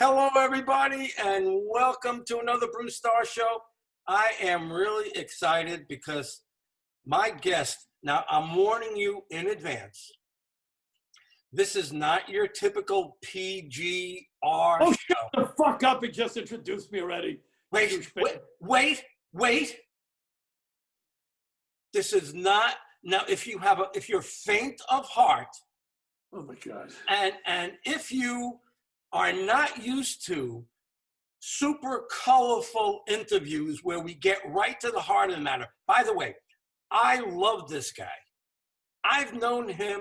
Hello, everybody, and welcome to another Bruce Starr Show. I am really excited because my guest, now I'm warning you in advance, this is not your typical PGR show. Shut the fuck up and just introduced me already. Wait. This is not, now if you're faint of heart. Oh my God. And if you are not used to super colorful interviews where we get right to the heart of the matter. By the way, I love this guy. I've known him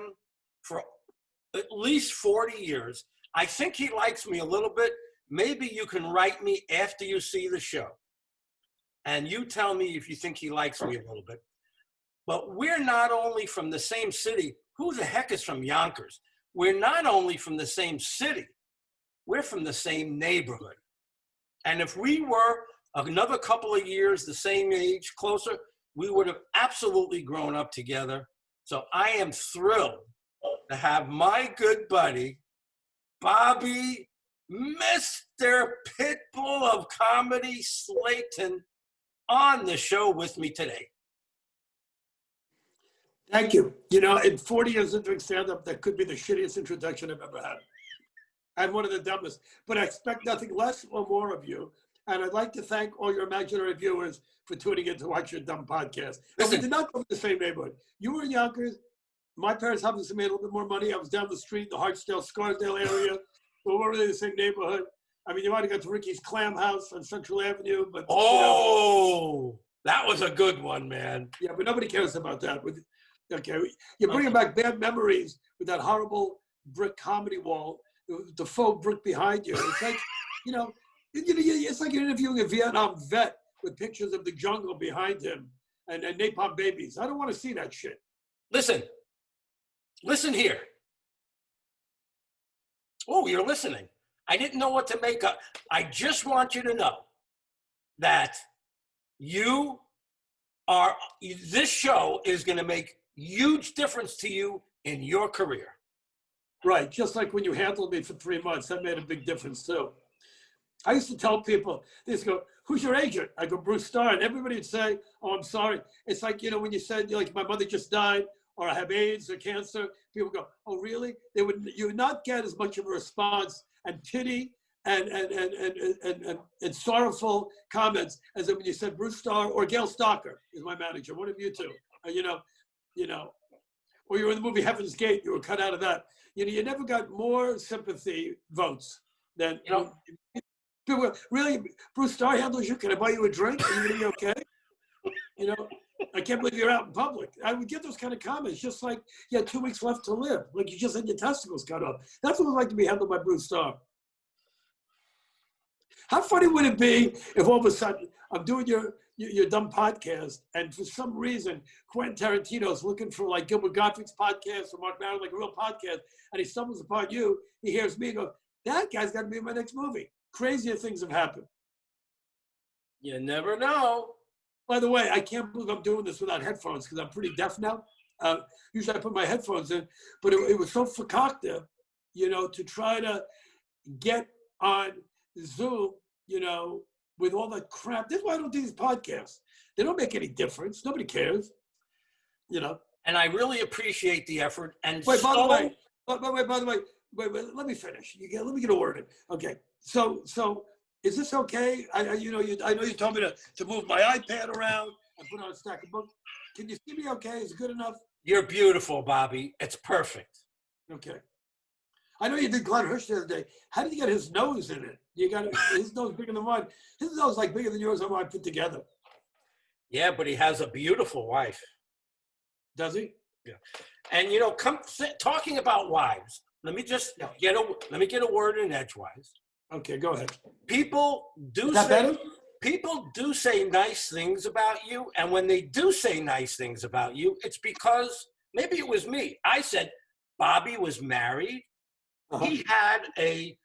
for at least 40 years. I think he likes me a little bit. Maybe you can write me after you see the show. And you tell me if you think he likes me a little bit. But we're not only from the same city. Who the heck is from Yonkers? We're not only from the same city. We're from the same neighborhood. And if we were another couple of years, the same age, closer, we would have absolutely grown up together. So I am thrilled to have my good buddy, Bobby, Mr. Pitbull of Comedy, Slayton, on the show with me today. Thank you. You know, in 40 years of doing stand-up, that could be the shittiest introduction I've ever had. I'm one of the dumbest, but I expect nothing less or more of you. And I'd like to thank all your imaginary viewers for tuning in to watch your dumb podcast. And we did not go to the same neighborhood. You were in Yonkers. My parents obviously made a little bit more money. I was down the street, the Hartsdale, Scarsdale area. But we're really the same neighborhood. I mean, you might have got to Ricky's Clam House on Central Avenue, but that was a good one, man. Yeah, but nobody cares about that. Okay, you're bringing back bad memories with that horrible brick comedy wall, the faux brick behind you. It's like, it's like you're interviewing a Vietnam vet with pictures of the jungle behind him and napalm babies. I don't want to see that shit. Listen here. Oh, you're listening. I didn't know what to make up. I just want you to know that this show is going to make huge difference to you in your career. Right, just like when you handled me for 3 months, that made a big difference too. I used to tell people, they used to go, who's your agent? I go, Bruce Starr, and everybody would say, oh, I'm sorry. It's like, when you said, like, my mother just died, or I have AIDS or cancer, people go, oh, really? You would not get as much of a response and pity and sorrowful comments as when you said Bruce Starr or Gail Stalker is my manager, one of you two, or you were in the movie Heaven's Gate, you were cut out of that. You never got more sympathy votes than, people go, really, Bruce Starr handles you? Can I buy you a drink? Are you going to be okay? I can't believe you're out in public. I would get those kind of comments, just like you had 2 weeks left to live, like you just had your testicles cut off. That's what it was like to be handled by Bruce Starr. How funny would it be if all of a sudden I'm doing your dumb podcast, and for some reason Quentin Tarantino's looking for like Gilbert Gottfried's podcast or Mark Maron, like a real podcast, and he stumbles upon you, he hears me and goes, that guy's got to be in my next movie. Crazier things have happened. You never know. By the way, I can't believe I'm doing this without headphones because I'm pretty deaf now. Usually I put my headphones in, but it was so fakakta, to try to get on Zoom, with all that crap. That's why I don't do these podcasts. They don't make any difference. Nobody cares, And I really appreciate the effort. And wait, by the way, let me finish. Let me get a word in. Okay, so is this okay? I know you told me to move my iPad around and put on a stack of books. Can you see me okay? Is it good enough? You're beautiful, Bobby. It's perfect. Okay. I know you did Glenn Hirsch the other day. How did you get his nose in it? You got his nose bigger than mine. His nose like bigger than yours. I put together. Yeah, but he has a beautiful wife. Does he? Yeah. And talking about wives. Let me just get a word in edgewise. Okay, go ahead. People do say nice things about you, and when they do say nice things about you, it's because maybe it was me. I said Bobby was married. Uh-huh. He had a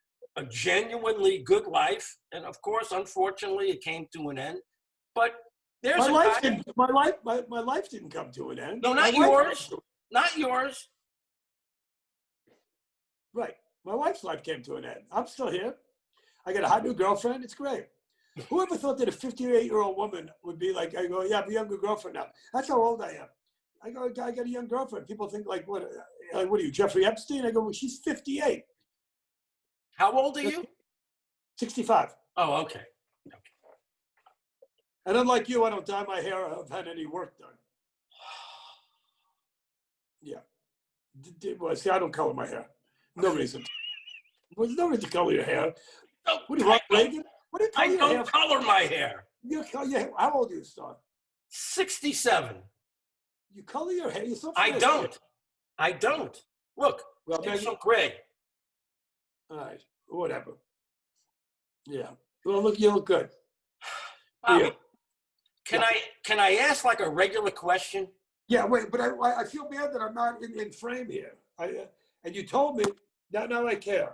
genuinely good life, and of course, unfortunately, it came to an end. But there's my life didn't come to an end. No, not yours. Not yours. Right. My wife's life came to an end. I'm still here. I got a hot new girlfriend. It's great. Whoever thought that a 58-year-old woman would be like, I go, yeah, I have a younger girlfriend now. That's how old I am. I go, I got a young girlfriend. People think like, what are you, Jeffrey Epstein? I go, well, she's 58. How old are you? 65. Oh, okay. And unlike you, I don't dye my hair. I have had any work done. Yeah. Well, see, I don't color my hair. No reason. There's no reason to color your hair. No, What do you want, Reagan? What do you color I your don't hair? color my hair. How old are you, Star? 67. You color your hair? You're so I fast. don't. I don't. Look, Well, it's maybe. some gray. All right. Whatever. Yeah. Well, look, you look good. Bobby, Yeah. can I ask like a regular question? Yeah, wait, but I feel bad that I'm not in frame here. And you told me, now I care.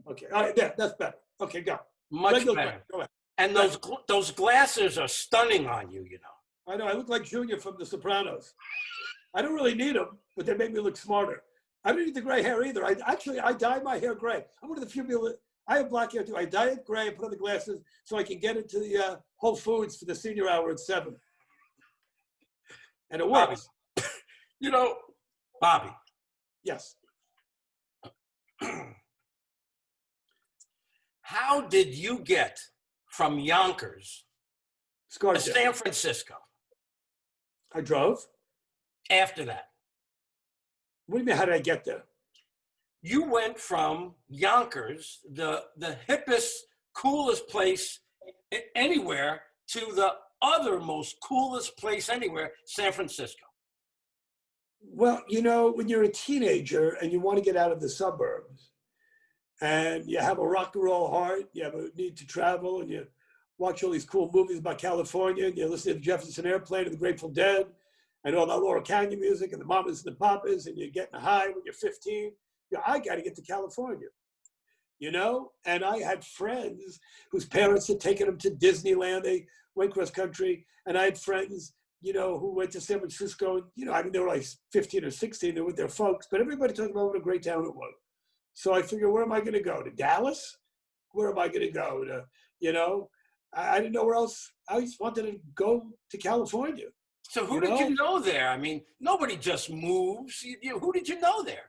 Okay, all right, that's better. Okay, go. Much Regular better. question. Go ahead. And those glasses are stunning on you, you know. I know, I look like Junior from The Sopranos. I don't really need them, but they make me look smarter. I don't need the gray hair either. I dye my hair gray. I'm one of the few people that, I have black hair too. I dye it gray, I put on the glasses so I can get into the Whole Foods for the senior hour at 7. And it works. Bobby. You know, Bobby. Yes. How did you get from Yonkers to Scarjo. San Francisco I drove. after that? What do you mean, how did I get there? You went from Yonkers, the hippest, coolest place anywhere, to the other most coolest place anywhere, San Francisco. Well, you know, when you're a teenager and you want to get out of the suburbs and you have a rock and roll heart, you have a need to travel, and you watch all these cool movies about California, and you listen to the Jefferson Airplane and the Grateful Dead and all that Laurel Canyon music and the Mamas and the Papas, and you're getting high when you're 15. I got to get to California, you know? And I had friends whose parents had taken them to Disneyland. They went cross country. And I had friends, you know, who went to San Francisco. And, you know, I mean, they were like 15 or 16. They were with their folks. But everybody talked about what a great town it was. So I figured, where am I going to go? To Dallas? Where am I going to go? To, you know, I didn't know where else. I just wanted to go to California. So who did you know there? I mean, nobody just moves. Who did you know there?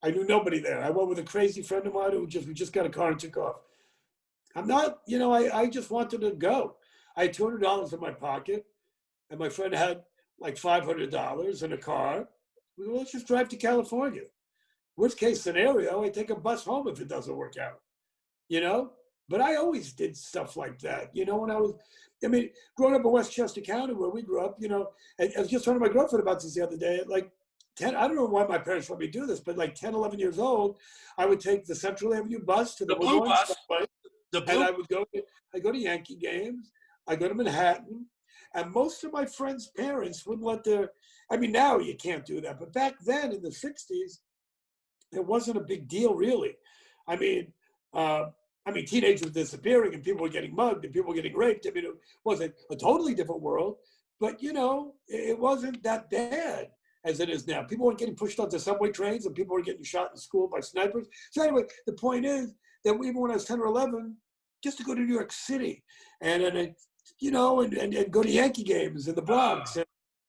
I knew nobody there. I went with a crazy friend of mine we just got a car and took off. I'm not, you know, I just wanted to go. I had $200 in my pocket, and my friend had like $500 in a car. We go, let's just drive to California. Worst case scenario, I take a bus home if it doesn't work out, you know? But I always did stuff like that, you know, when growing up in Westchester County where we grew up, you know, I was just talking to my girlfriend about this the other day, like, 10, I don't know why my parents let me do this, but like 10, 11 years old, I would take the Central Avenue bus to the blue bus. And I go to Yankee games. I go to Manhattan. And most of my friends' parents wouldn't let now you can't do that. But back then in the 60s, it wasn't a big deal really. I mean, teenagers were disappearing and people were getting mugged and people were getting raped. I mean, it wasn't a totally different world, but you know, it wasn't that bad as it is now. People weren't getting pushed onto subway trains and people were getting shot in school by snipers. So anyway, the point is that even when I was 10 or 11, just to go to New York City and you know, and go to Yankee games in the Bronx and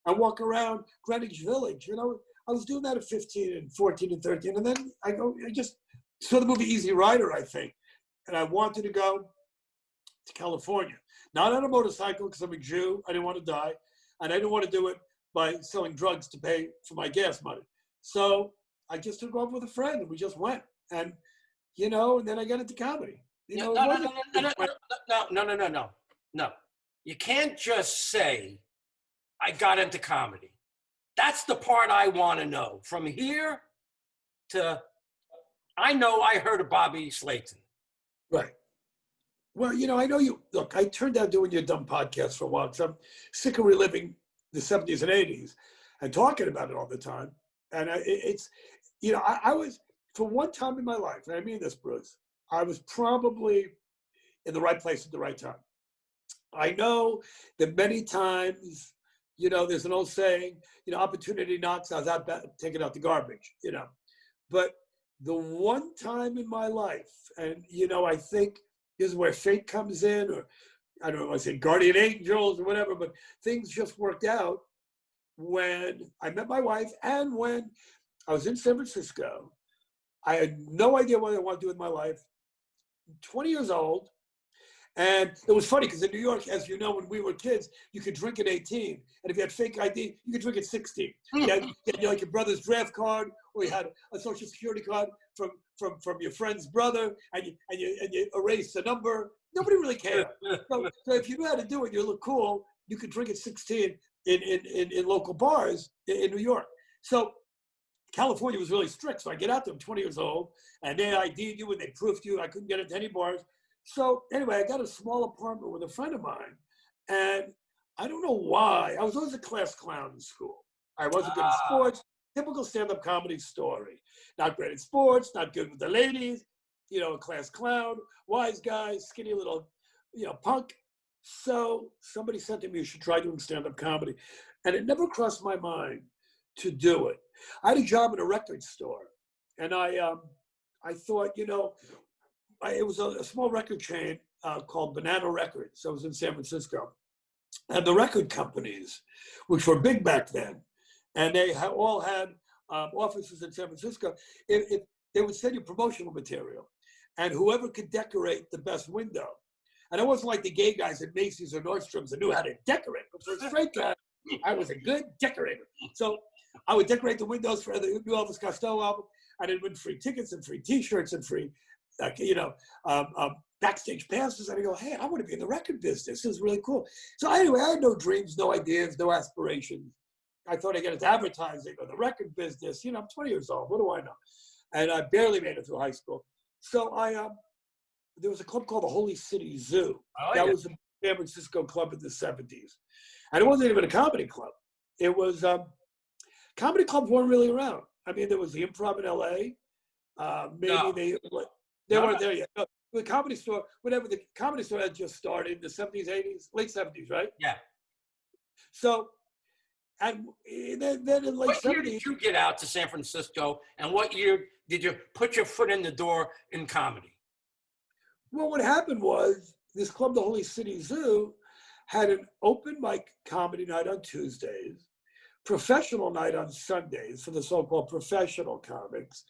I walk around Greenwich Village, you know, I was doing that at 15 and 14 and 13. And then I just saw the movie Easy Rider, I think. And I wanted to go to California, not on a motorcycle because I'm a Jew. I didn't want to die. And I didn't want to do it by selling drugs to pay for my gas money. So I just took off with a friend and we just went. And, you know, and then I got into comedy. You know, No. You can't just say, I got into comedy. That's the part I want to know. From here to, I know I heard of Bobby Slayton. Right. Well, you know, I know you, look, I turned down doing your dumb podcast for a while because I'm sick of reliving the 70s and 80s and talking about it all the time. And it's, you know, I was, for one time in my life, and I mean this, Bruce, I was probably in the right place at the right time. I know that many times, you know, there's an old saying, you know, opportunity knocks, I was out taking out the garbage, you know. But the one time in my life, and, you know, I think this is where fate comes in, or I don't know, I said guardian angels or whatever, but things just worked out when I met my wife and when I was in San Francisco. I had no idea what I wanted to do with my life. 20 years old. And it was funny because in New York, as you know, when we were kids, you could drink at 18. And if you had fake ID, you could drink at 16. You had like your brother's draft card, or you had a social security card from your friend's brother, and you erased the number. Nobody really cared. So if you knew how to do it, you look cool, you could drink at 16 in local bars in New York. So California was really strict. So I get out there, I'm 20 years old, and they ID'd you and they proofed you. I couldn't get into any bars. So anyway, I got a small apartment with a friend of mine, and I don't know why. I was always a class clown in school. I wasn't good at sports. Typical stand-up comedy story. Not great at sports, not good with the ladies, a class clown, wise guy, skinny little, punk. So somebody said to me, you should try doing stand-up comedy. And it never crossed my mind to do it. I had a job in a record store, and I thought, it was a small record chain called Banana Records. So it was in San Francisco. And the record companies, which were big back then, and they all had offices in San Francisco, they would send you promotional material. And whoever could decorate the best window. And I wasn't like the gay guys at Macy's or Nordstrom's that knew how to decorate. But for a straight guy, I was a good decorator. So I would decorate the windows for the new Elvis Costello album, and it would free tickets and free T-shirts and free, backstage passes. And I go, hey, I want to be in the record business. This is really cool. So anyway, I had no dreams, no ideas, no aspirations. I thought I'd get into advertising or the record business. I'm 20 years old. What do I know? And I barely made it through high school. So there was a club called the Holy City Zoo. That was a San Francisco club in the 70s. And it wasn't even a comedy club. It was, comedy clubs weren't really around. I mean, there was the Improv in LA. They weren't there yet. No, the Comedy Store, whatever, the Comedy Store had just started in the 70s, 80s, late 70s, right? Yeah. So, and then in late 70s. What year did you get out to San Francisco, and what year did you put your foot in the door in comedy? Well, what happened was this club, the Holy City Zoo, had an open mic comedy night on Tuesdays, professional night on Sundays for the so-called professional comics.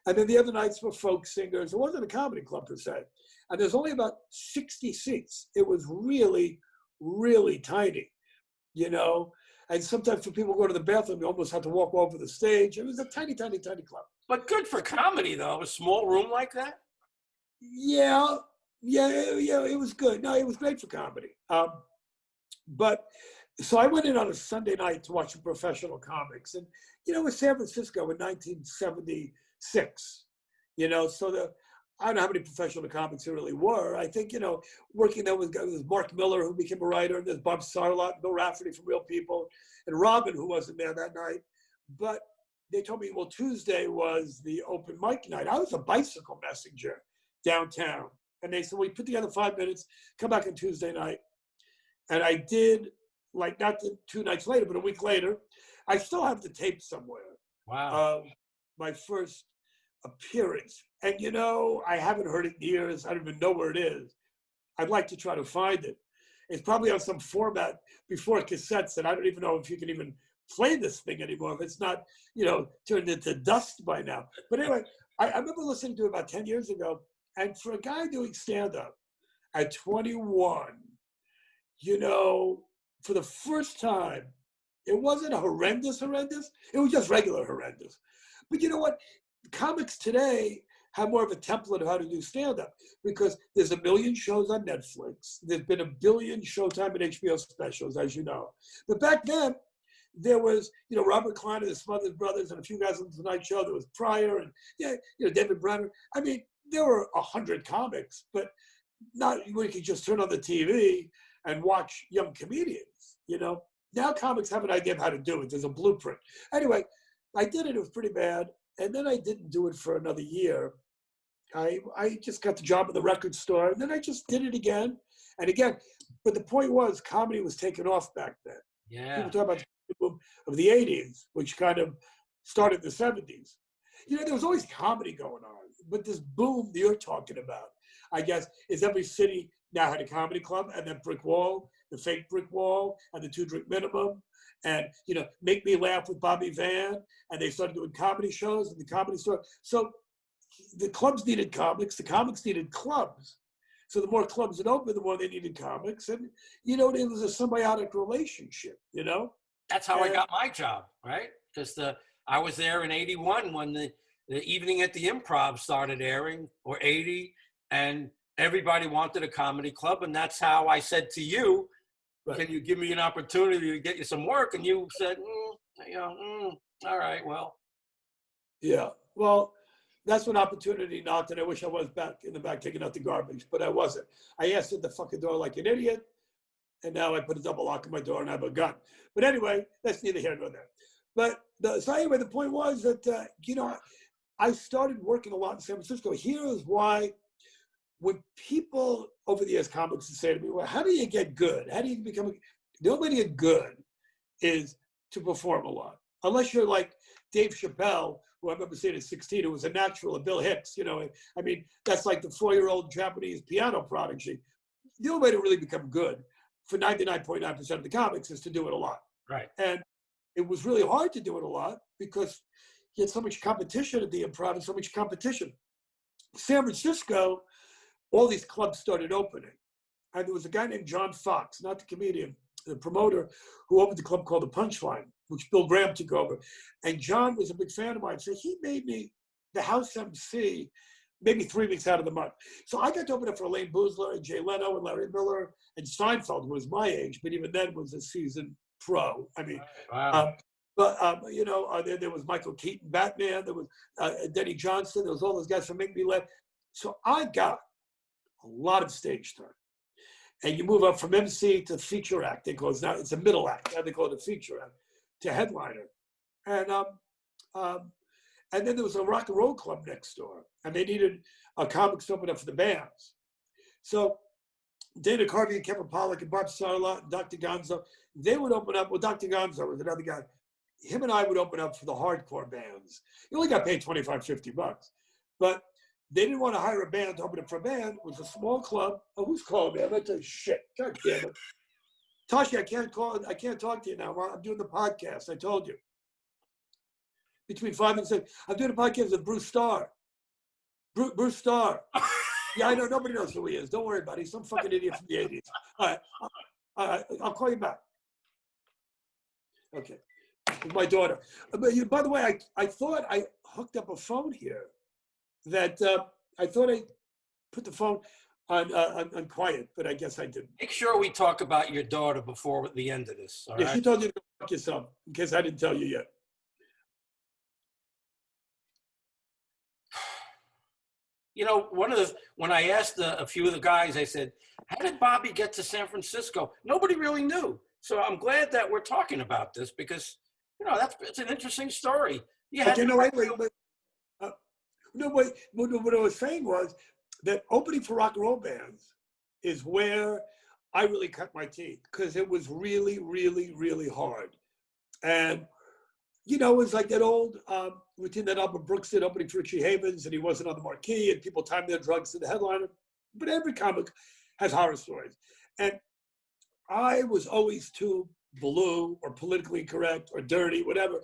And then the other nights were folk singers. It wasn't a comedy club per se. And there's only about 60 seats. It was really, really tiny, And sometimes when people go to the bathroom, you almost have to walk over the stage. It was a tiny, tiny, tiny club. But good for comedy, though. A small room like that? Yeah, it was good. No, it was great for comedy. But so I went in on a Sunday night to watch the professional comics. And, it was San Francisco in 1976, so I don't know how many professional comics there really were. I think, working there was Mark Miller, who became a writer, and there's Bob Sarlott, Bill Rafferty from Real People, and Robin, who wasn't there that night. But they told me, well, Tuesday was the open mic night. I was a bicycle messenger downtown. And they said, well, we put together 5 minutes, come back on Tuesday night. And I did, not 2 nights later, but a week later. I still have the tape somewhere. Wow. My first appearance. And, I haven't heard it in years. I don't even know where it is. I'd like to try to find it. It's probably on some format before cassettes, and I don't even know if you can even play this thing anymore, if it's not, turned into dust by now. But anyway, I remember listening to it about 10 years ago, and for a guy doing stand-up at 21, for the first time, it wasn't horrendous. It was just regular horrendous. But you know what? Comics today have more of a template of how to do stand-up because there's a million shows on Netflix. There's been a billion Showtime and HBO specials, as you know. But back then, there was, Robert Klein and the Smothers Brothers and a few guys on the Tonight Show. There was Pryor and, David Brenner. I mean, there were 100 comics, but not where you could just turn on the TV and watch young comedians, Now comics have an idea of how to do it. There's a blueprint. Anyway, I did it. It was pretty bad. And then I didn't do it for another year. I just got the job at the record store. And then I just did it again and again. But the point was, comedy was taken off back then. Yeah. People talk about the boom of the 80s, which kind of started in the 70s. There was always comedy going on. But this boom that you're talking about, I guess, is every city now had a comedy club, and then brick wall, the fake brick wall, and the 2-drink minimum, and Make Me Laugh with Bobby Van, and they started doing comedy shows in the Comedy Store. So the clubs needed comics, the comics needed clubs. So the more clubs that opened, the more they needed comics, and it was a symbiotic relationship. That's how I got my job, right? Because I was there in '81 when the Evening at the Improv started airing, or '80, and everybody wanted a comedy club, and that's how I said to you, right, can you give me an opportunity to get you some work? And you said, all right, well. Yeah, well, that's when opportunity knocked, and I wish I was back in the back taking out the garbage, but I wasn't. I answered the fucking door like an idiot, and now I put a double lock on my door and I have a gun. But anyway, that's neither here nor there. But so anyway, the point was that, I started working a lot in San Francisco. Here is why, when people over the years, comics, would say to me, well, how do you get good? How do you become, the only way to get good is to perform a lot. Unless you're like Dave Chappelle, who I remember seeing at 16, who was a natural, and Bill Hicks, I mean, that's like the 4-year-old Japanese piano prodigy. The only way to really become good for 99.9% of the comics is to do it a lot. Right. And it was really hard to do it a lot because you had so much competition at the Improv and so much competition. San Francisco, all these clubs started opening. And there was a guy named John Fox, not the comedian, the promoter, who opened the club called The Punchline, which Bill Graham took over. And John was a big fan of mine. So he made me the house MC maybe 3 weeks out of the month. So I got to open up for Elaine Boozler and Jay Leno and Larry Miller and Seinfeld, who was my age, but even then was a seasoned pro. I mean, wow. There was Michael Keaton, Batman. There was Denny Johnston. There was all those guys from Make Me Laugh. So I got a lot of stage time. And you move up from MC to feature act. They call it now, it's a middle act. Now they call it a feature act, to headliner. And then there was a rock and roll club next door, and they needed a comics to open up for the bands. So Dana Carvey and Kevin Pollak and Bob Sarlott and Dr. Gonzo, they would open up. Well, Dr. Gonzo was another guy. Him and I would open up for the hardcore bands. You only got paid $25, $50, but they didn't want to hire a band to open up for a band. It was a small club. Oh, who's calling me? I'm going to tell you shit. God damn it. Tashi, I can't talk to you now. I'm doing the podcast. I told you. Between 5 and 6. I'm doing a podcast with Bruce Starr. Bruce Starr. Yeah, I know. Nobody knows who he is. Don't worry about it. He's some fucking idiot from the 80s. All right. I'll call you back. Okay. With my daughter. But by the way, I thought I hooked up a phone here that I thought I put the phone on quiet, but I guess I didn't. Make sure we talk about your daughter before the end of this. All right? She told you to go fuck yourself, in case I didn't tell you yet. When I asked a few of the guys, I said, how did Bobby get to San Francisco? Nobody really knew. So I'm glad that we're talking about this because, it's an interesting story. What I was saying was that opening for rock and roll bands is where I really cut my teeth because it was really, really, really hard. And, it was like that old routine that Albert Brooks did opening for Richie Havens, and he wasn't on the marquee, and people timed their drugs to the headliner. But every comic has horror stories. And I was always too blue or politically incorrect or dirty, whatever,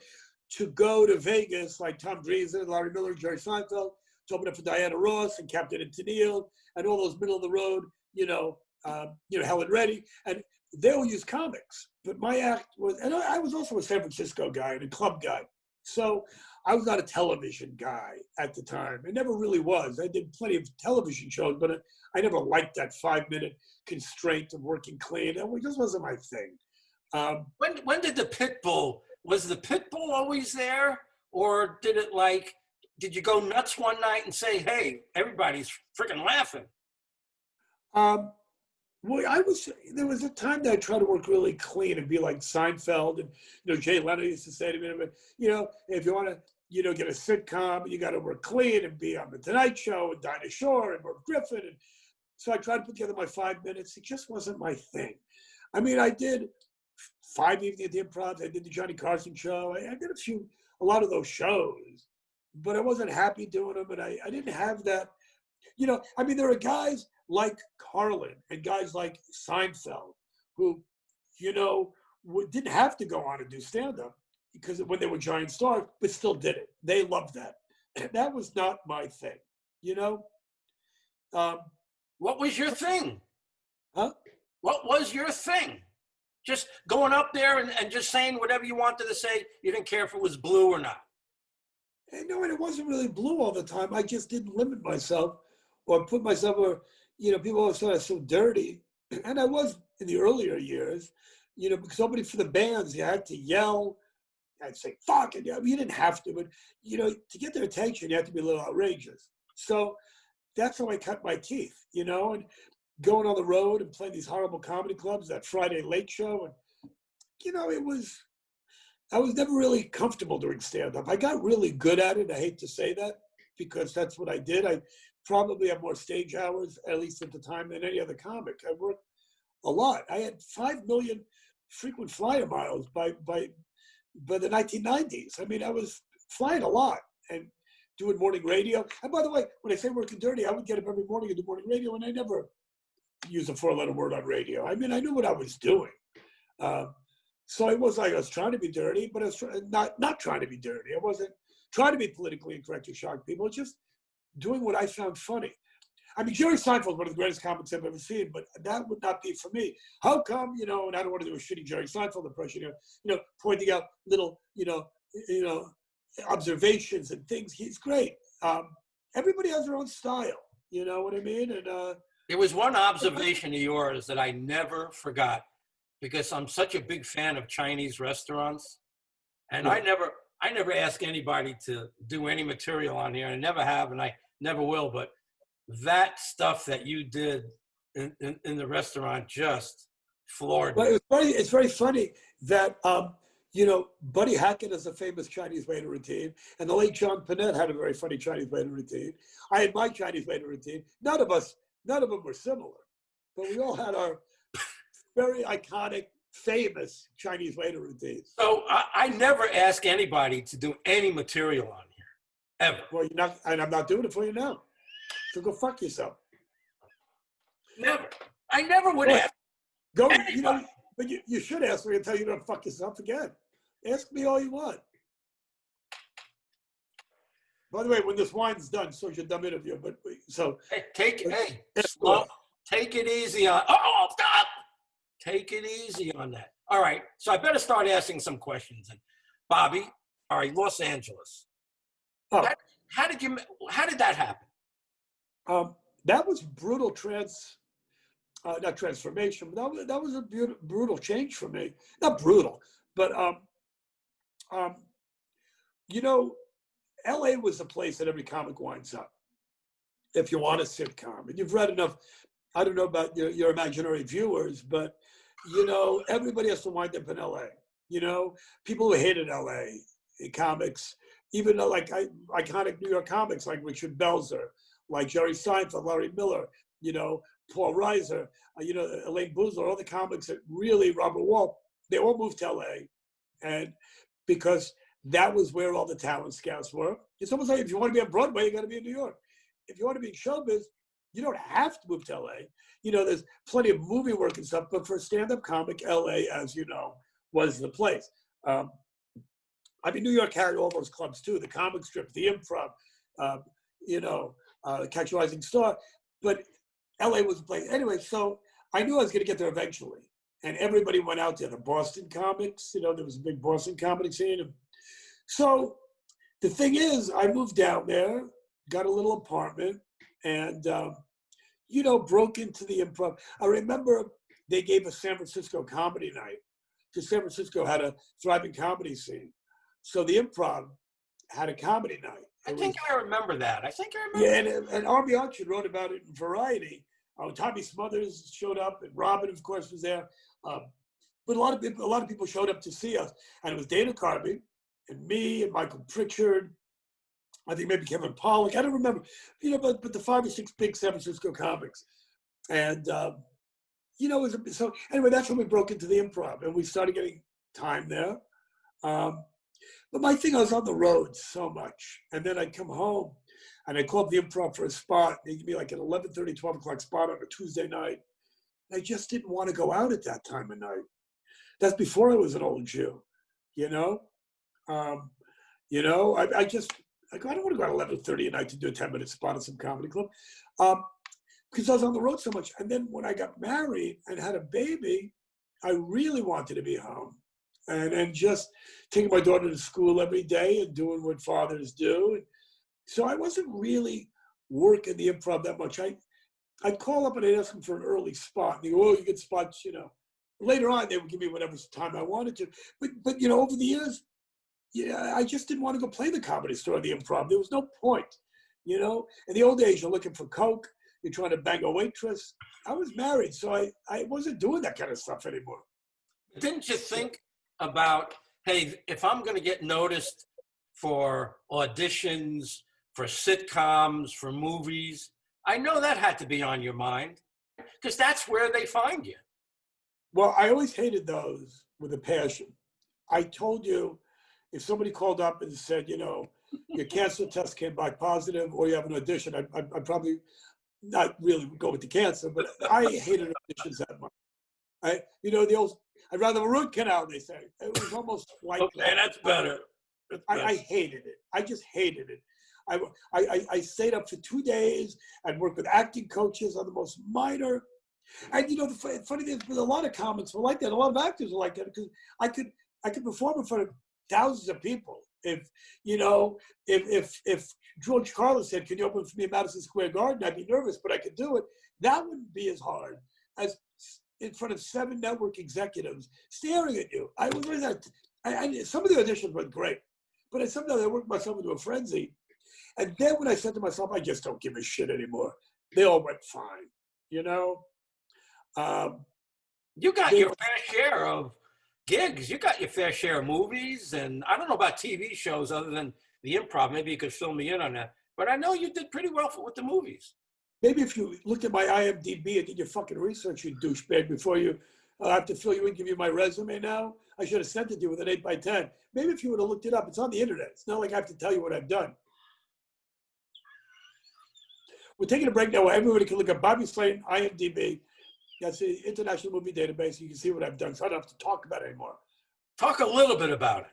to go to Vegas like Tom Dreesen, Larry Miller, Jerry Seinfeld, to open up for Diana Ross and Captain and Tennille and all those middle of the road, Helen Reddy. And they will use comics. But my act was, and I was also a San Francisco guy and a club guy. So I was not a television guy at the time. I never really was. I did plenty of television shows, but I never liked that 5-minute constraint of working clean. It just wasn't my thing. When did the Pitbull, was the Pitbull always there? Or did you go nuts one night and say, hey, everybody's freaking laughing? Well, there was a time that I tried to work really clean and be like Seinfeld, and Jay Leno used to say to me, if you want to, get a sitcom, you got to work clean and be on the Tonight Show and Dinah Shore and Merv Griffin. And so I tried to put together my 5 minutes. It just wasn't my thing. I mean, I did 5 evenings at the Improv. I did the Johnny Carson show. I did a lot of those shows, but I wasn't happy doing them, and I didn't have that You know, I mean, there are guys like Carlin and guys like Seinfeld who, you know, didn't have to go on and do stand-up because when they were giant stars, but still did it. They loved that. And that was not my thing, you know? What was your thing? Huh? What was your thing? Just going up there and just saying whatever you wanted to say. You didn't care if it was blue or not. And no, and it wasn't really blue all the time. I just didn't limit myself or put myself, or, you know, people always thought I was so dirty. And I was in the earlier years, you know, because somebody for the bands, you had to yell. I'd say, fuck it. You didn't have to, but, you know, to get their attention, you have to be a little outrageous. So that's how I cut my teeth, you know, and going on the road and playing these horrible comedy clubs, that Friday Late Show. And, you know, I was never really comfortable doing stand-up. I got really good at it. I hate to say that because that's what I did. I probably have more stage hours, at least at the time, than any other comic. I worked a lot. I had 5 million frequent flyer miles by the 1990s. I mean, I was flying a lot and doing morning radio. And by the way, when I say working dirty, I would get up every morning and do morning radio, and I never used a 4-letter word on radio. I mean, I knew what I was doing. So it was like I was trying to be dirty, but I was not trying to be dirty. I wasn't trying to be politically incorrect to shock people. It's just doing what I found funny. I mean, Jerry Seinfeld is one of the greatest comics I've ever seen, but that would not be for me. How come, you know, and I don't want to do a shitty Jerry Seinfeld impression here, you know, pointing out little, you know, observations and things. He's great. Everybody has their own style, you know what I mean? And there was one observation of yours that I never forgot because I'm such a big fan of Chinese restaurants. And I never ask anybody to do any material on here. I never have, and I never will. But that stuff that you did in the restaurant just floored me. It's very funny that, you know, Buddy Hackett has a famous Chinese waiter routine, and the late John Panette had a very funny Chinese waiter routine. I had my Chinese waiter routine. None of them were similar, but we all had our very iconic, famous Chinese waiter routines. So I never ask anybody to do any material on here, ever. Well, you're not, and I'm not doing it for you now. So go fuck yourself. Never. I never would ask. Go, you know, but you should ask me until you don't fuck yourself again. Ask me all you want. By the way, when this wine's done, so it's your dumb interview. But so take it easy on. Oh, stop! Take it easy on that. All right. So I better start asking some questions. And Bobby, all right, Los Angeles. Oh. How did that happen? That was brutal not transformation, but that was a brutal change for me. Not brutal, but you know, LA was the place that every comic winds up. If you want a sitcom, and you've read enough, I don't know about your imaginary viewers, but you know, everybody has to wind up in LA. You know, people who hated LA comics, even though like iconic New York comics like Richard Belzer, like Jerry Seinfeld, Larry Miller, you know, Paul Reiser, you know, Elaine Boozler, all the comics that really, Robert Walt, they all moved to LA. And because that was where all the talent scouts were. It's almost like if you want to be on Broadway, you got to be in New York. If you want to be in showbiz, you don't have to move to LA. You know, there's plenty of movie work and stuff, but for a stand-up comic, LA, as you know, was the place. I mean, New York had all those clubs too, the comic strip, the improv, you know, Catch a Rising Star, but LA was the place. Anyway, so I knew I was going to get there eventually. And everybody went out there, the Boston comics, you know, there was a big Boston comedy scene. So the thing is, I moved down there, got a little apartment, and, you know, broke into the improv. I remember they gave a San Francisco comedy night, because San Francisco had a thriving comedy scene. So the improv had a comedy night. I think I remember that. Yeah, and Army Archer wrote about it in Variety. Tommy Smothers showed up, and Robin, of course, was there. But a lot of people showed up to see us, and it was Dana Carvey, and me, and Michael Pritchard. I think maybe Kevin Pollak. I don't remember, you know, but the 5 or 6 big San Francisco comics, and you know, so anyway, that's when we broke into the improv, and we started getting time there. But my thing, I was on the road so much. And then I'd come home and I'd call up the Improv for a spot. They'd give me like an 11:30, 12 o'clock spot on a Tuesday night. And I just didn't want to go out at that time of night. That's before I was an old Jew, you know? I just, like, I don't want to go out at 11:30 at night to do a 10-minute spot at some comedy club. Because I was on the road so much. And then when I got married and had a baby, I really wanted to be home and just taking my daughter to school every day and doing what fathers do. And so I wasn't really working the Improv that much. I'd call up and I'd ask them for an early spot. And they go, oh, you get spots, Later on, they would give me whatever time I wanted to. But over the years, I just didn't want to go play the Comedy Store or the Improv. There was no point, In the old days, you're looking for coke. You're trying to bang a waitress. I was married, so I wasn't doing that kind of stuff anymore. Didn't you think about, hey, if I'm going to get noticed for auditions, for sitcoms, for movies, I know that had to be on your mind because that's where they find you. Well, I always hated those with a passion. I told you, if somebody called up and said, your cancer test came back positive or you have an audition, I'd probably not really go with the cancer, but I hated auditions that much. I'd rather have a root canal, they say. It was almost like okay, that. That's better. I hated it. I just hated it. I stayed up for 2 days. I'd work with acting coaches on the most minor. And the funny thing is, with a lot of comics were like that. A lot of actors were like that because I could perform in front of thousands of people. If George Carlin said, "Can you open for me in Madison Square Garden?" I'd be nervous, but I could do it. That wouldn't be as hard as in front of 7 network executives staring at you. I was really that. Some of the auditions were great, but sometimes I worked myself into a frenzy. And then when I said to myself, I just don't give a shit anymore. They all went fine, You got your fair share of gigs. You got your fair share of movies, and I don't know about TV shows other than the Improv. Maybe you could fill me in on that. But I know you did pretty well with the movies. Maybe if you looked at my IMDb and did your fucking research, you douchebag, before you have to fill you in, give you my resume now. I should have sent it to you with an 8x10. Maybe if you would have looked it up, it's on the internet. It's not like I have to tell you what I've done. We're taking a break now. Everybody can look at Bobby Slayton, IMDb. That's the International Movie Database. You can see what I've done, so I don't have to talk about it anymore. Talk a little bit about it.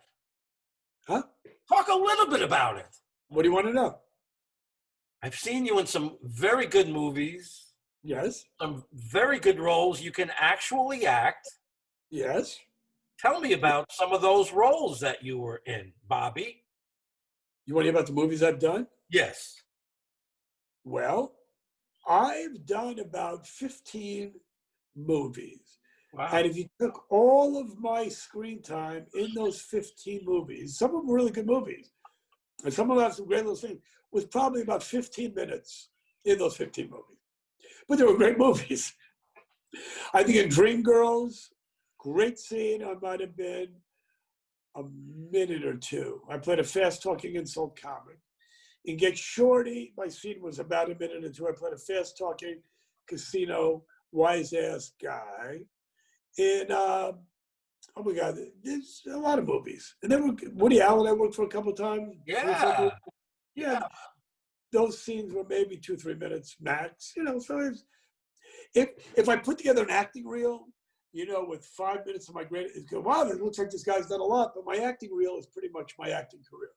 Huh? Talk a little bit about it. What do you want to know? I've seen you in some very good movies. Yes. Some very good roles. You can actually act. Yes. Tell me about some of those roles that you were in, Bobby. You want to hear about the movies I've done? Yes. Well, I've done about 15 movies. Wow. And if you took all of my screen time in those 15 movies, some of them were really good movies, and some of them have some great little things, was probably about 15 minutes in those 15 movies. But they were great movies. I think in Dreamgirls, great scene, I might have been a minute or two. I played a fast-talking insult comic. In Get Shorty, my scene was about a minute or two. I played a fast-talking casino wise-ass guy. In, oh my God, there's a lot of movies. And then Woody Allen, I worked for a couple of times. Yeah. Those scenes were maybe 2-3 minutes max. So if I put together an acting reel, with 5 minutes of my great, it's go, wow, it looks like this guy's done a lot. But my acting reel is pretty much my acting career.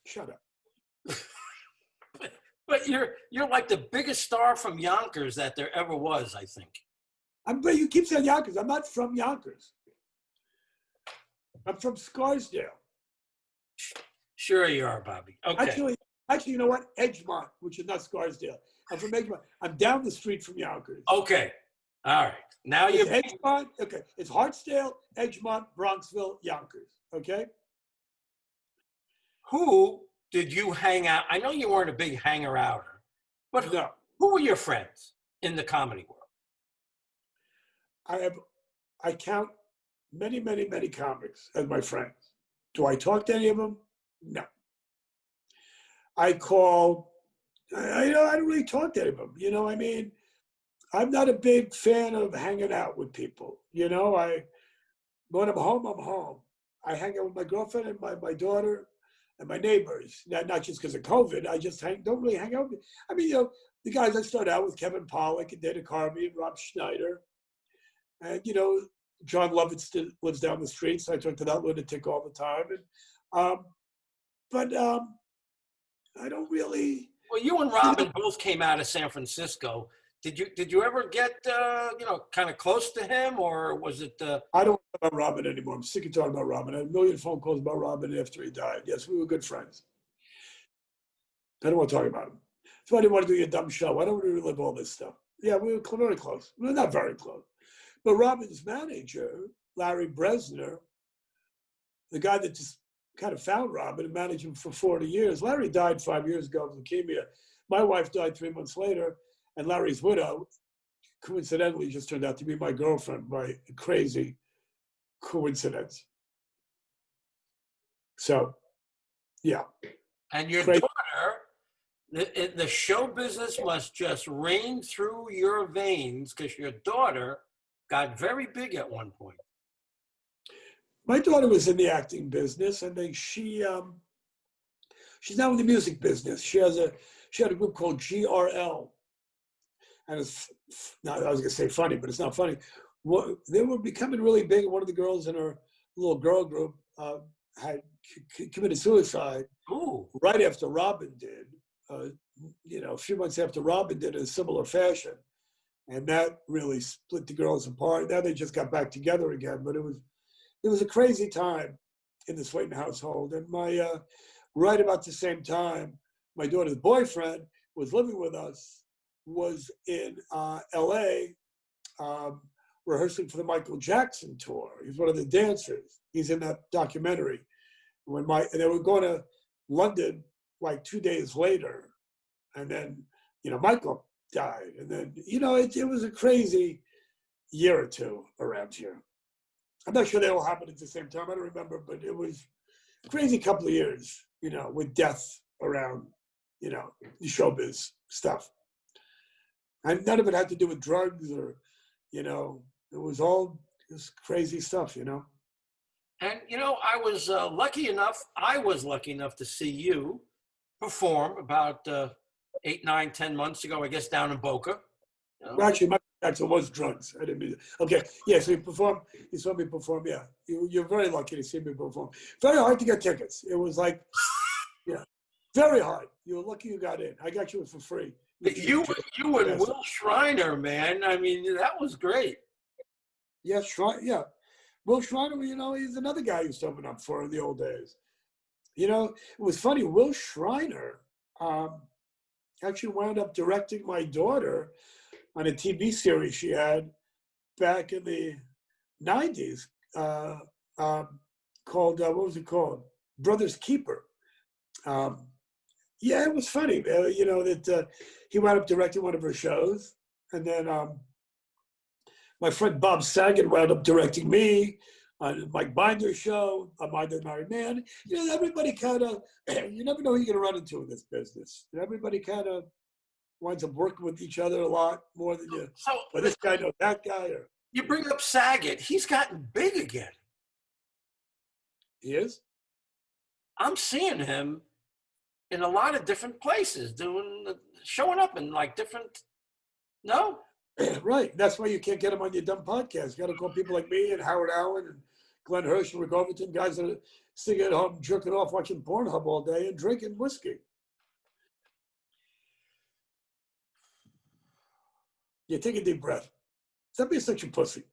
Shut up. But you're like the biggest star from Yonkers that there ever was, I think. But you keep saying Yonkers. I'm not from Yonkers. I'm from Scarsdale. Sure you are, Bobby. Okay. Actually, you know what? Edgemont, which is not Scarsdale. I'm from Edgemont. I'm down the street from Yonkers. Okay. All right. Now you're Edgemont. Okay. It's Hartsdale, Edgemont, Bronxville, Yonkers. Okay. Who did you hang out? I know you weren't a big hanger-outer, but no. Who were your friends in the comedy world? I count many, many, many comics as my friends. Do I talk to any of them? No. I don't really talk to any of them. I'm not a big fan of hanging out with people. But when I'm home, I'm home. I hang out with my girlfriend and my daughter and my neighbors. Not just because of COVID. I just don't really hang out. I mean, the guys I started out with, Kevin Pollak and Dana Carvey and Rob Schneider. And, John Lovitz still lives down the street, so I talk to that lunatic all the time. And, but I don't really. Well, you and Robin both came out of San Francisco. Did you ever get kind of close to him, or was it? I don't talk about Robin anymore. I'm sick of talking about Robin. I had a million phone calls about Robin after he died. Yes, we were good friends. I don't want to talk about him. So I didn't want to do your dumb show. I don't want to relive all this stuff. Yeah, we were very close. We're not very close. But Robin's manager, Larry Bresner, the guy that just kind of found Robin and managed him for 40 years. Larry died 5 years ago of leukemia. My wife died 3 months later, and Larry's widow, coincidentally, just turned out to be my girlfriend by a crazy coincidence. So, yeah. And your daughter, the show business must just rain through your veins because your daughter got very big at one point. My daughter was in the acting business, and then she's now in the music business. She had a group called GRL, and it's not, I was gonna say funny, but it's not funny. They were becoming really big. One of the girls in her little girl group had committed suicide. Ooh. Right after Robin did. A few months after Robin did in a similar fashion, and that really split the girls apart. Now they just got back together again, but it was a crazy time in the Slayton household. And right about the same time, my daughter's boyfriend was living with us, was in LA rehearsing for the Michael Jackson tour. He's one of the dancers. He's in that documentary. And they were going to London like 2 days later, and then Michael died, and then it was a crazy year or two around here. I'm not sure they all happened at the same time. I don't remember, but it was a crazy couple of years, with death around, the showbiz stuff. And none of it had to do with drugs or, it was all this crazy stuff, And, I was lucky enough to see you perform about 8, 9, 10 months ago, I guess, down in Boca. Well, actually, my accent was drugs. I didn't mean it. Okay, yeah, so you saw me perform, yeah. You're very lucky to see me perform. Very hard to get tickets. It was like, yeah, very hard. You were lucky you got in. I got you for free. You and Will Shriner, man. I mean, that was great. Yeah, yeah. Will Shriner, he's another guy who's opened up for in the old days. It was funny. Will Shriner actually wound up directing my daughter on a TV series she had back in the 90s called, what was it called? Brother's Keeper. Yeah, it was funny, that he wound up directing one of her shows. And then my friend Bob Saget wound up directing me on Mike Binder's show, A Mind of Married Man. Everybody kind of, you never know who you're going to run into in this business. And everybody kind of winds up working with each other a lot more than you. So, but this guy knows that guy. Or you bring up Saget. He's gotten big again. He is? I'm seeing him in a lot of different places, showing up in like different, no? Right. That's why you can't get him on your dumb podcast. You got to call people like me and Howard Allen and Glenn Hirsch and Rick Overton, guys that are sitting at home jerking off watching Pornhub all day and drinking whiskey. Yeah, take a deep breath. Stop being such a pussy.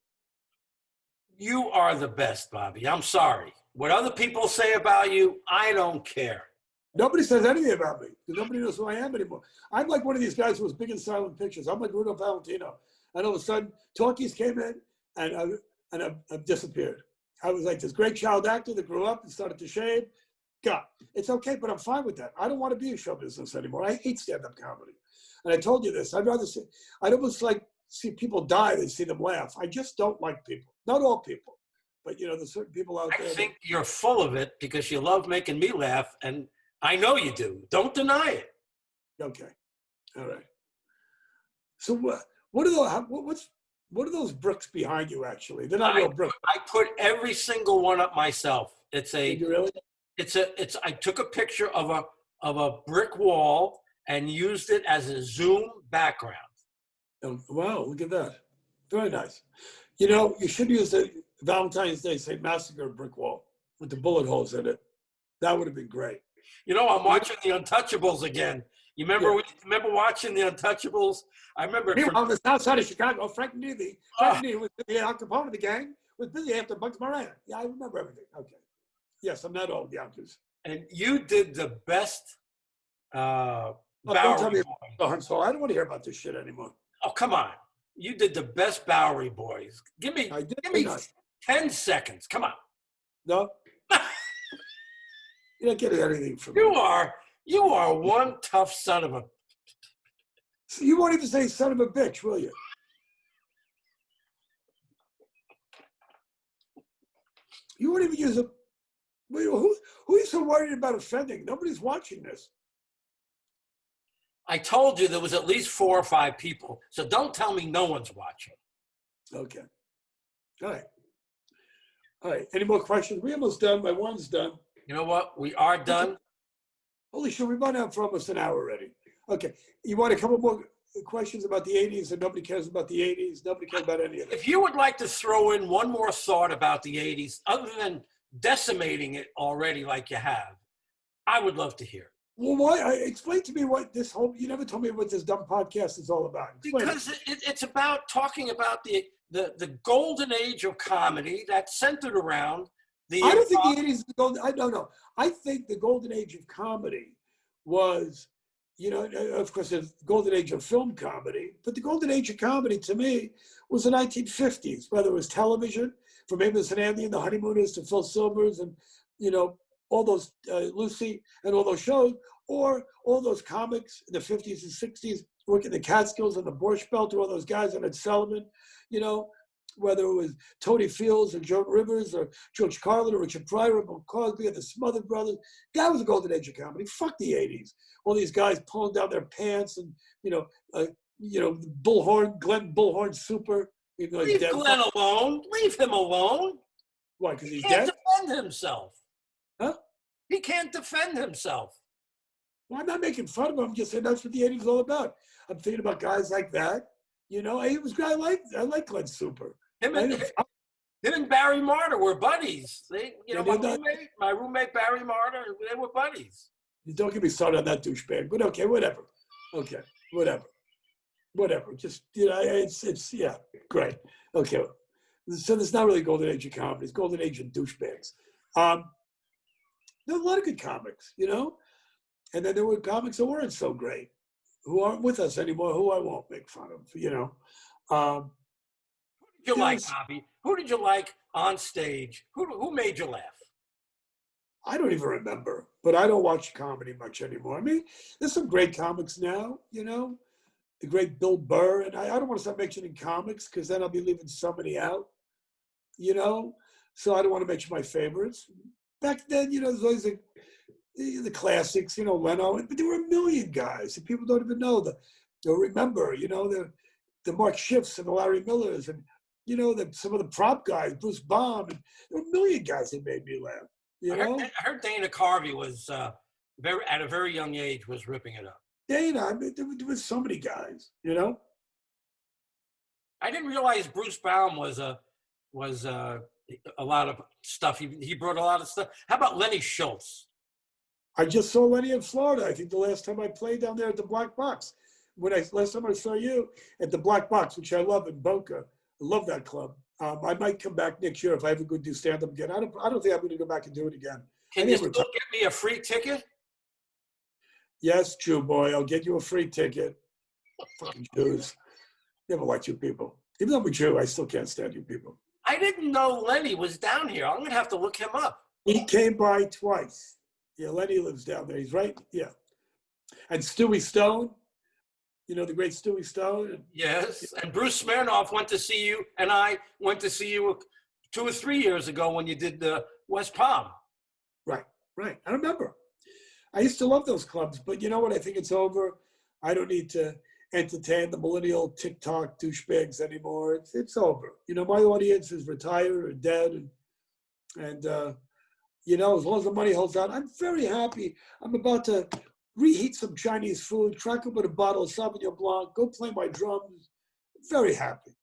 You are the best, Bobby. I'm sorry. What other people say about you, I don't care. Nobody says anything about me. Nobody knows who I am anymore. I'm like one of these guys who was big in silent pictures. I'm like Rudolph Valentino. And all of a sudden, talkies came in, and I've disappeared. I was like this great child actor that grew up and started to shave. God, it's okay, but I'm fine with that. I don't want to be in show business anymore. I hate stand-up comedy. And I told you this. I'd almost like see people die than see them laugh. I just don't like people. Not all people, but there's certain people out there. I think you're full of it because you love making me laugh, and I know you do. Don't deny it. Okay. All right. So what's What are those bricks behind you? Actually, they're not real bricks. I put every single one up myself. It's a, Did you really? I took a picture of a brick wall and used it as a Zoom background. Oh, wow, look at that. Very nice. You know, you should use the Valentine's Day St. Massacre brick wall with the bullet holes in it. That would have been great. You know, I'm watching The Untouchables again. You remember? Yeah. Remember watching The Untouchables? I remember. Meanwhile, on the south side of Chicago, Frank Neely was the Al Capone of the gang, was busy after Bugs Moran. Yeah, I remember everything. Okay. Yes, I'm not old, Yonkers. And you did the best Don't tell me Bowery about Boys. the I don't want to hear about this shit anymore. Oh, come on. You did the best Bowery Boys. Give me 10 seconds. Come on. No? You're not getting anything from me. You are one tough son of a. So you won't even say son of a bitch, will you? You won't even use a. Who are you so worried about offending? Nobody's watching this. I told you there was at least 4 or 5 people. So don't tell me no one's watching. Okay. All right. All right. Any more questions? We're almost done. My one's done. You know what? We are done. Holy shit, we've been out for almost an hour already. Okay. You want a couple more questions about the 80s and nobody cares about the 80s? Nobody cares about any of it. If you would like to throw in one more thought about the 80s, other than decimating it already like you have, I would love to hear. Well, why? Explain to me what this whole, you never told me what this dumb podcast is all about. Explain because it's about talking about the golden age of comedy that's centered around the. I don't think the 80s is the golden, I don't know. I think the golden age of comedy was, you know, of course, the golden age of film comedy, but the golden age of comedy to me was the 1950s, whether it was television, from Amos and Andy and the Honeymooners to Phil Silvers and, you know, all those Lucy and all those shows, or all those comics in the 50s and 60s, working the Catskills and the Borscht Belt, or all those guys on Ed Sullivan, you know, whether it was Tony Fields or Joan Rivers or George Carlin or Richard Pryor or Bill Cosby or the Smothers Brothers. That was a golden age of comedy. Fuck the 80s. All these guys pulling down their pants and, Bullhorn, Glenn Bullhorn Super. Leave Glenn alone. Leave him alone. Why, because he's He dead? can't defend himself. Huh? He can't defend himself. Well, I'm not making fun of him. I'm just saying that's what the 80s is all about. I'm thinking about guys like that. You know, he was great. I like Glenn Super. Him and Barry Martyr were buddies. My roommate Barry Martyr, they were buddies. Don't get me started on that douchebag. But okay, whatever. Okay, whatever. Just, you know, it's yeah, great. Okay, so there's not really golden age of comedy. It's golden age of douchebags. There were a lot of good comics, you know, and then there were comics that weren't so great, who aren't with us anymore, who I won't make fun of, you know. Who did you like, Bobby? Who did you like on stage? Who made you laugh? I don't even remember, but I don't watch comedy much anymore. I mean, there's some great comics now, you know, the great Bill Burr, and I don't want to start mentioning comics because then I'll be leaving somebody out, you know, so I don't want to mention my favorites. Back then, you know, there's always the classics, you know, Leno, but there were a million guys that people don't even know. They'll remember, you know, the Mark Schiffs and the Larry Millers and, you know, some of the prop guys, Bruce Baum, and there were a million guys that made me laugh. You know? I heard Dana Carvey was at a very young age was ripping it up. Dana, I mean, there was so many guys, you know. I didn't realize Bruce Baum was a lot of stuff. He brought a lot of stuff. How about Lenny Schultz? I just saw Lenny in Florida. I think the last time I played down there at the Black Box. Last time I saw you at the Black Box, which I love in Boca. I love that club. I might come back next year if I ever go do stand-up again. I don't think I'm going to go back and do it again. Can you still get me a free ticket? Yes, Jew boy, I'll get you a free ticket. Fucking Jews. Never liked you people. Even though I'm a Jew, I still can't stand you people. I didn't know Lenny was down here. I'm going to have to look him up. He came by twice. Yeah, Lenny lives down there. He's right. Yeah. And Stewie Stone, you know, the great Stewie Stone. Yes. And Bruce Smirnoff went to see you, and I went to see you 2 or 3 years ago when you did the West Palm. Right. I remember. I used to love those clubs, but you know what? I think it's over. I don't need to entertain the millennial TikTok douchebags anymore. It's over. You know, my audience is retired or dead, and you know, as long as the money holds out, I'm very happy. I'm about to reheat some Chinese food, crack open a bottle of Sauvignon Blanc, go play my drums. Very happy.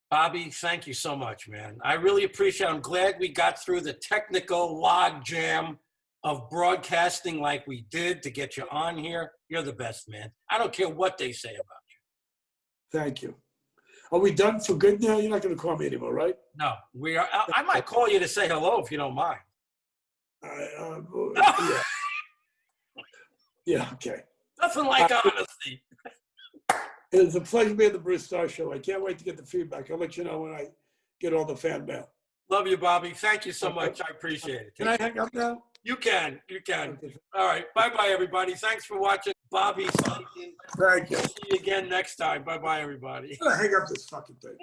Bobby, thank you so much, man. I really appreciate it. I'm glad we got through the technical log jam of broadcasting like we did to get you on here. You're the best, man. I don't care what they say about you. Thank you. Are we done for good now? You're not going to call me anymore, right? No, we are. I might call you to say hello if you don't mind. Yeah. Yeah, okay. Nothing like honesty. It was a pleasure being the Bruce Starr Show. I can't wait to get the feedback. I'll let you know when I get all the fan mail. Love you, Bobby. Thank you so much. I appreciate it. Can I hang up now? You can. You can. Okay. All right. Bye-bye, everybody. Thanks for watching. Bobby, Thank you. see you again next time. Bye-bye, everybody. I'm gonna hang up this fucking thing.